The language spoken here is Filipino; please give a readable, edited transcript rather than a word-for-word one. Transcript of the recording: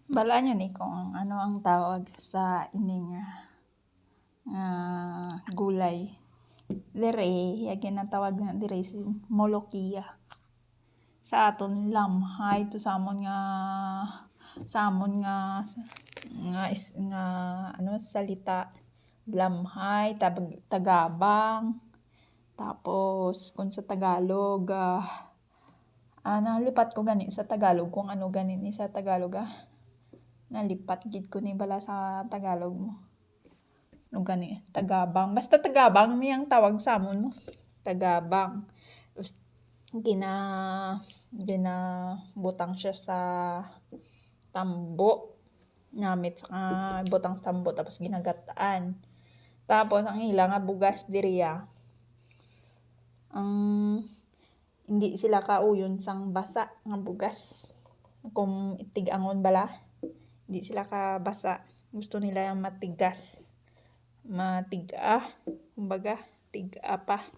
Balaan nyo ni kung ano ang tawag sa ining gulay. Dire, yagi na tawag na dire si molokia. Sa aton lamhay to samon nga ano salita lamhay tagabang. Tapos kung sa Tagalog nalipat ko gani sa Tagalog kung ano gani ni sa Tagalog nalipat gid ko ni bala sa Tagalog mo. Ano gani tagabang basta tagabang niyang tawag sa amon mo. Tagabang. Ginabutang siya sa tambo namit sa butang sa tambo tapos ginagataan. Tapos ang ilang nga bugas diriya hindi sila kauyon sang basa nga bugas. Kung tig-angon bala, hindi sila ka basa. Gusto nila yung matigas. Kumbaga, tiga pa.